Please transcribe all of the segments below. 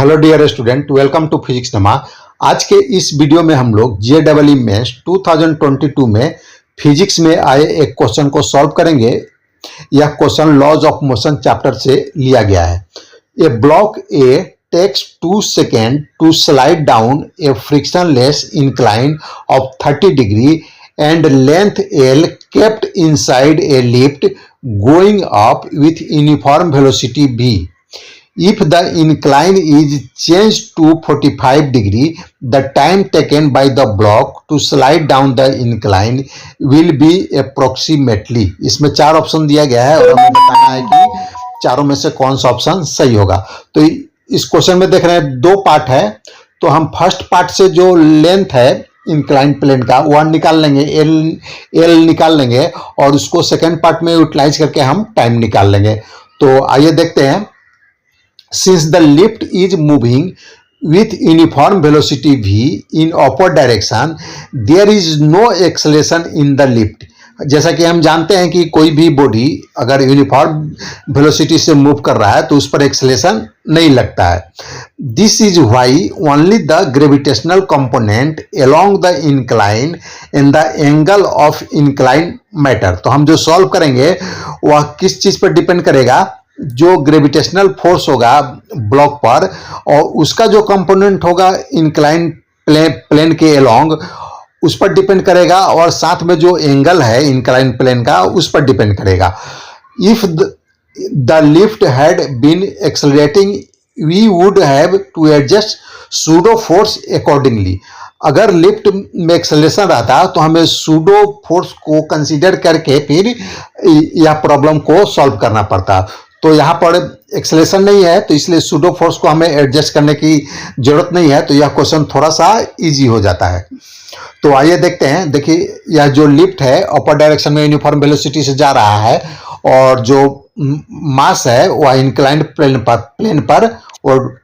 Hello dear student, welcome to physics नमा। आज के इस वीडियो में हम लोग जेईई मेंस 2022 में फिजिक्स में आए एक क्वेश्चन को सॉल्व करेंगे। यह question laws of motion chapter से लिया गया है। A block a takes 2 second to slide down a frictionless incline of 30 degree and length L kept inside a lift going up with uniform velocity V. If the incline is changed to 45 degree, the time taken by the block to slide down the incline will be approximately. इसमें 4 option दिया गया है और हमें बताना है कि चारों में से कौन सा ऑप्शन सही होगा। तो इस क्वेश्चन में देख रहे हैं 2 पार्ट है, तो हम फर्स्ट पार्ट से जो लेंथ है इंक्लाइन प्लेन का वह निकाल लेंगे, एल निकाल लेंगे और उसको सेकेंड पार्ट में यूटिलाइज करके हम टाइम निकाल लेंगे। तो आइए देखते हैं। Since the lift is moving with uniform velocity v in upward direction, there is no acceleration in the lift. जैसा कि हम जानते हैं कि कोई भी बॉडी अगर यूनिफॉर्म वेलोसिटी से मूव कर रहा है तो उस पर एक्सेलेरेशन नहीं लगता है। This is why only the gravitational component along the incline and the angle of incline matter. तो हम जो सॉल्व करेंगे वह किस चीज पर डिपेंड करेगा? जो ग्रेविटेशनल फोर्स होगा ब्लॉक पर और उसका जो कंपोनेंट होगा इंक्लाइन प्लेन के अलोंग उस पर डिपेंड करेगा, और साथ में जो एंगल है इंक्लाइन प्लेन का उस पर डिपेंड करेगा। If the lift had been accelerating we would have to adjust pseudo force accordingly. अगर लिफ्ट में एक्सेलरेशन रहता तो हमें सूडो फोर्स को कंसीडर करके फिर यह प्रॉब्लम को सॉल्व करना पड़ता। तो यहाँ पर एक्सेलरेशन नहीं है तो इसलिए सूडो फोर्स को हमें एडजस्ट करने की जरूरत नहीं है, तो यह क्वेश्चन थोड़ा सा इजी हो जाता है। तो आइए देखते हैं। देखिए यह जो लिफ्ट है अपर डायरेक्शन में यूनिफॉर्म वेलोसिटी से जा रहा है और जो मास है वह इंक्लाइंड प्लेन पर और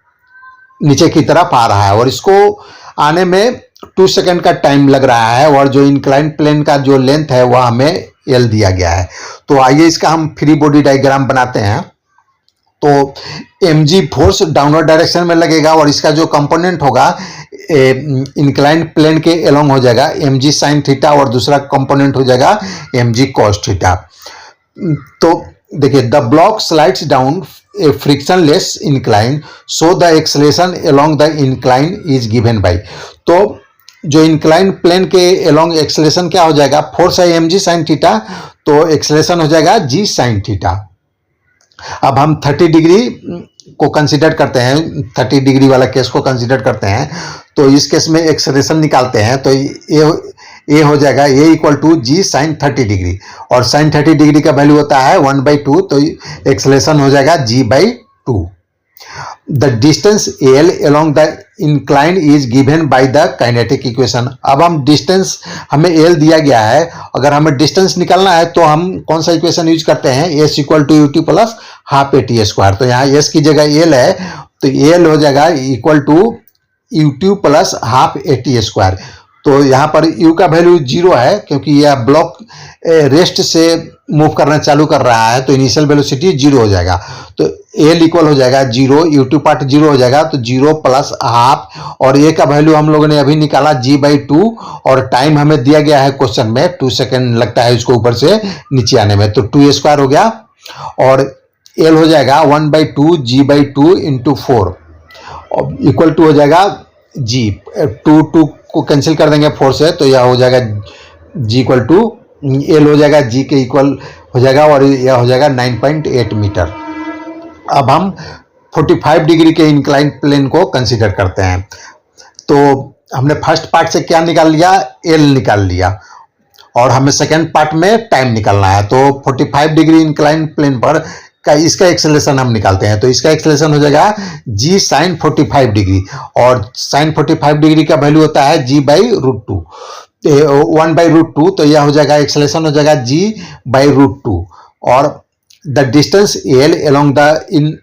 नीचे की तरफ आ रहा है और इसको आने में 2 सेकेंड का टाइम लग रहा है और जो इंक्लाइंड प्लेन का जो लेंथ है वह हमें एल दिया गया है। तो आइए इसका हम फ्री बॉडी डायग्राम बनाते हैं। तो mg फोर्स डाउनवर्ड डायरेक्शन में लगेगा और इसका जो कंपोनेंट होगा इंक्लाइंड प्लेन के अलोंग हो जाएगा mg साइन थीटा और दूसरा कंपोनेंट हो जाएगा mg कॉस थीटा। तो देखिए the block slides down a frictionless incline so the acceleration along the incline is given bye. तो जो इंक्लाइन प्लेन के अलोंग एक्सेलरेशन क्या हो जाएगा? फोर्स है mg साइन थीटा, तो एक्सेलरेशन हो जाएगा g साइन थीटा। अब हम 30 डिग्री को कंसीडर करते हैं, 30 डिग्री वाला केस को कंसीडर करते हैं। तो इस केस में एक्सेलरेशन निकालते हैं तो ये हो जाएगा a equal to g sine 30 degree और साइन 30 डिग्री का वैल्यू होता है 1/2, तो एक्सेलरेशन हो जाएगा g/2। The distance L along the incline is given by the kinetic equation. अब हम डिस्टेंस हमें एल दिया गया है, अगर हमें डिस्टेंस निकालना है तो हम कौन सा इक्वेशन यूज करते हैं? S equal to UT plus half A T square. तो यहाँ एस की जगह एल है तो एल हो जाएगा equal to UT plus half A T square. तो यहाँ पर u का वैल्यू 0 है क्योंकि यह ब्लॉक रेस्ट से मूव करना चालू कर रहा है तो इनिशियल वेलोसिटी 0 हो जाएगा। तो l इक्वल हो जाएगा 0, u2 पार्ट 0 हो जाएगा तो 0 प्लस हाफ और a का वैल्यू हम लोगों ने अभी निकाला g/2 और टाइम हमें दिया गया है क्वेश्चन में 2 सेकेंड लगता है इसको ऊपर से नीचे आने में, तो 2 स्क्वायर हो गया और l हो जाएगा 1/2 g/2 इंटू 4 इक्वल टू हो जाएगा g। 2 को कैंसिल कर देंगे 4 से तो यह हो जाएगा g इक्वल टू एल हो जाएगा g के इक्वल हो जाएगा और यह हो जाएगा 9.8 मीटर। अब हम 45 डिग्री के इंक्लाइन प्लेन को कंसीडर करते हैं। तो हमने फर्स्ट पार्ट से क्या निकाल लिया? एल निकाल लिया और हमें सेकेंड पार्ट में टाइम निकालना है। तो 45 डिग्री इंक्लाइन प्लेन पर का इसका एक्सेलरेशन हम निकालते हैं। तो इसका एक्सेलरेशन हो जाएगा g साइन 45 डिग्री और साइन 45 डिग्री का वैल्यू होता है g/√2 1/√2, तो यह हो जाएगा एक्सेलरेशन हो जाएगा g/√2 और the distance L along the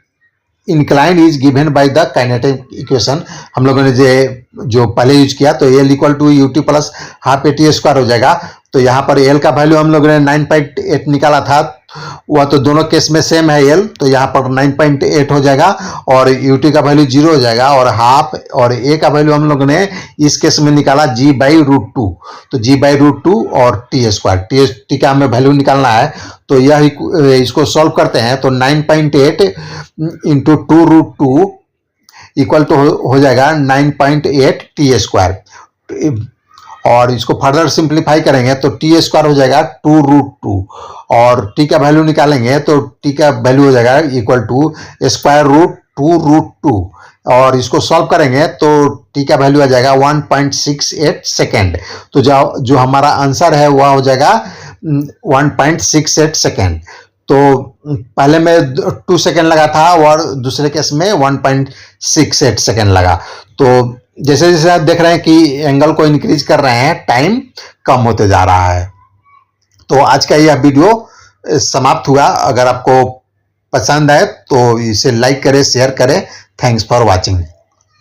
incline is given by the kinetic equation. हम लोगों ने जो पहले यूज किया तो L equal to UT plus half A T square हो जाएगा। तो यहाँ पर एल का वैल्यू हम लोगों ने 9.8 निकाला था वह तो दोनों केस में सेम है एल, तो यहाँ पर 9.8 हो जाएगा और यूटी का वैल्यू 0 हो जाएगा और हाफ, और ए का वैल्यू हम लोग ने इस केस में निकाला g/√2, तो g/√2 और t² टी का हमें वैल्यू निकालना है। तो यह इसको सॉल्व करते हैं तो 9.8 इंटू 2√2 इक्वल टू हो जाएगा 9.8 t², और इसको फर्दर सिंप्लीफाई करेंगे तो t² हो जाएगा 2√2 और t का वैल्यू निकालेंगे तो t का वैल्यू हो जाएगा इक्वल टू √2√2 और इसको सॉल्व करेंगे तो t का वैल्यू आ जाएगा 1.68 सेकेंड। तो जो हमारा आंसर है वह हो जाएगा 1.68 सेकेंड। तो पहले में 2 सेकेंड लगा था और दूसरे केस में 1.68 सेकेंड लगा। तो जैसे जैसे आप देख रहे हैं कि एंगल को इंक्रीज कर रहे हैं, टाइम कम होते जा रहा है। तो आज का यह वीडियो समाप्त हुआ। अगर आपको पसंद आए तो इसे लाइक करें, शेयर करें। Thanks for watching.